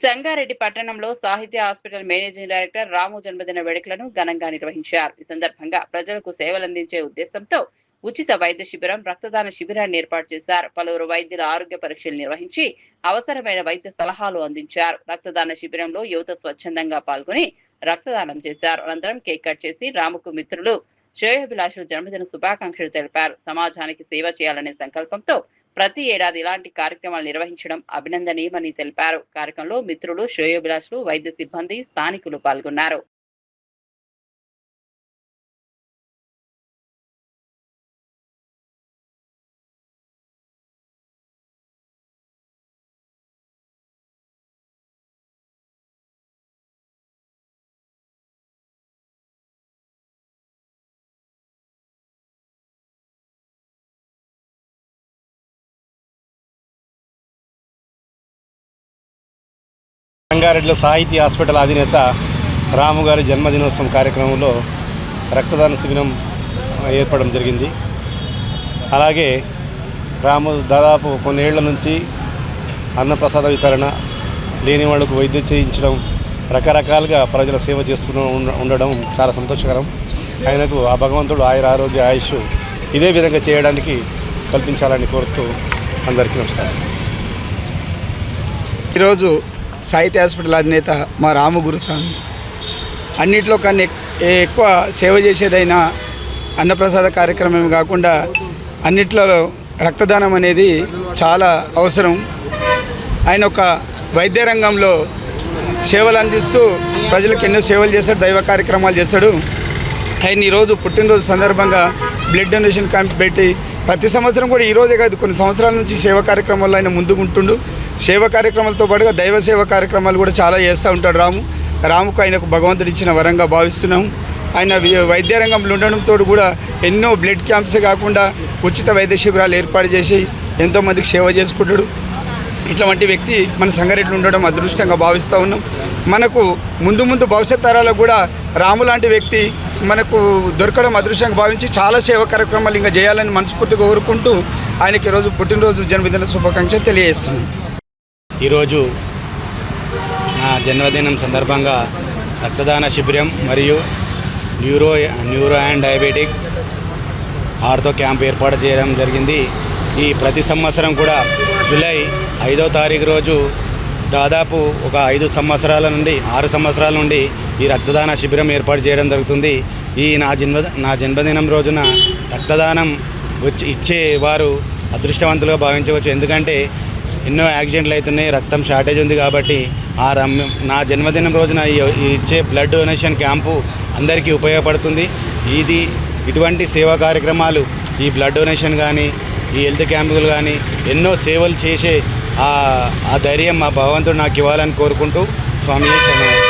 సంగారెడ్డి పట్టణంలో సాహిత్య hospital managing director రాము జన్మదిన వేడుకలను ఘనంగా నిర్వహించారు. ఈ సందర్భంగా ప్రజలకు సేవలందించే ఉద్దేశంతో ఉచిత వైద్య శిబిరం, రక్తదాన శిబిరాన్ని ఏర్పాటు చేశారు. పలువురు వైద్యుల ఆరోగ్య పరీక్షలు నిర్వహించి అవసరమైన వైద్య సలహాలు అందించారు. రక్తదాన శిబిరంలో యువత స్వచ్ఛందంగా పాల్గొని రక్తదానం చేశారు. అనంతరం కేక్ కట్ చేసి రాముకు మిత్రులు శ్రేయోభిలాషులు జన్మదిన శుభాకాంక్షలు తెలిపారు. సమాజానికి సేవ చేయాలనే సంకల్పంతో ప్రతి ఏడాది ఇలాంటి కార్యక్రమాలు నిర్వహించడం అభినందనీయమని తెలిపారు. కార్యక్రమంలో మిత్రులు, శ్రేయోభిలాషులు, వైద్య సిబ్బంది, స్థానికులు పాల్గొన్నారు. సంగారెడ్డిలో సాహిత్య హాస్పిటల్ అధినేత రాము గారి జన్మదినోత్సవం కార్యక్రమంలో రక్తదాన శిబిరం ఏర్పడడం జరిగింది. అలాగే రాము దాదాపు కొన్నేళ్ల నుంచి అన్నప్రసాద వితరణ, లేని వాళ్లకు వైద్యం చేయించడం, రకరకాలుగా ప్రజల సేవ చేస్తూ ఉండడం చాలా సంతోషకరం. ఆయనకు ఆ భగవంతుడు ఆరోగ్య ఆయుష్ ఇదే విధంగా చేయడానికి కల్పించాలని కోరుతూ అందరికీ నమస్కారం. ఈరోజు సాహిత్య హాస్పిటల్ అధినేత మా రాము గురుస్వామి అన్నింటిలో కన్నా ఎక్కువ సేవ చేసేదైనా అన్నప్రసాద కార్యక్రమం కాకుండా అన్నిట్లో రక్తదానం అనేది చాలా అవసరం. ఆయన ఒక వైద్య రంగంలో సేవలు అందిస్తూ ప్రజలకు ఎన్నో సేవలు చేస్తాడు, దైవ కార్యక్రమాలు చేస్తాడు. ఆయన ఈరోజు పుట్టినరోజు సందర్భంగా బ్లడ్ డొనేషన్ క్యాంప్ పెట్టి ప్రతి సంవత్సరం కూడా ఈరోజే కాదు కొన్ని సంవత్సరాల నుంచి సేవా కార్యక్రమాల్లో ఆయన ముందుకుంటుండు. సేవా కార్యక్రమాలతో పాటుగా దైవ సేవా కార్యక్రమాలు కూడా చాలా చేస్తూ ఉంటాడు రాముకు ఆయనకు భగవంతుడు ఇచ్చిన వరంగా భావిస్తున్నాం. ఆయన వైద్య రంగంలో ఉండడంతో కూడా ఎన్నో బ్లడ్ క్యాంప్సే కాకుండా ఉచిత వైద్య శిబిరాలు ఏర్పాటు చేసి ఎంతోమందికి సేవ చేసుకుంటాడు. ఇట్లాంటి వ్యక్తి మన సంగారెడ్డిలో ఉండడం అదృష్టంగా భావిస్తూ ఉన్నాం. మనకు ముందు భవిష్యత్ తరాలకు కూడా రాము లాంటి వ్యక్తి మనకు దొరకడం అదృష్టంగా భావించి చాలా సేవా కార్యక్రమాలు ఇంకా చేయాలని మనస్ఫూర్తిగా కోరుకుంటూ ఆయనకి ఈరోజు పుట్టినరోజు జన్మదిన శుభాకాంక్షలు తెలియజేస్తున్నాం. ఈరోజు నా జన్మదినం సందర్భంగా రక్తదాన శిబిరం మరియు neuro and diabetic ortho camp ఏర్పాటు చేయడం జరిగింది. ఈ ప్రతి సంవత్సరం కూడా జూలై 5వ తారీఖు రోజు దాదాపు ఒక 6 సంవత్సరాల నుండి ఈ రక్తదాన శిబిరం ఏర్పాటు చేయడం జరుగుతుంది. ఈ నా జన్మదినం రోజున రక్తదానం ఇచ్చేవారు అదృష్టవంతులుగా భావించవచ్చు. ఎందుకంటే ఎన్నో యాక్సిడెంట్లు అవుతున్నాయి, రక్తం షార్టేజ్ ఉంది. కాబట్టి నా జన్మదినం రోజున ఇచ్చే బ్లడ్ డొనేషన్ క్యాంపు అందరికీ ఉపయోగపడుతుంది. ఇటువంటి సేవా కార్యక్రమాలు, ఈ బ్లడ్ డొనేషన్ కానీ, ఈ హెల్త్ క్యాంపులు కానీ ఎన్నో సేవలు చేసే ఆ ధైర్యం మా భగవంతుడు నాకు ఇవ్వాలని కోరుకుంటూ స్వామి శరణం.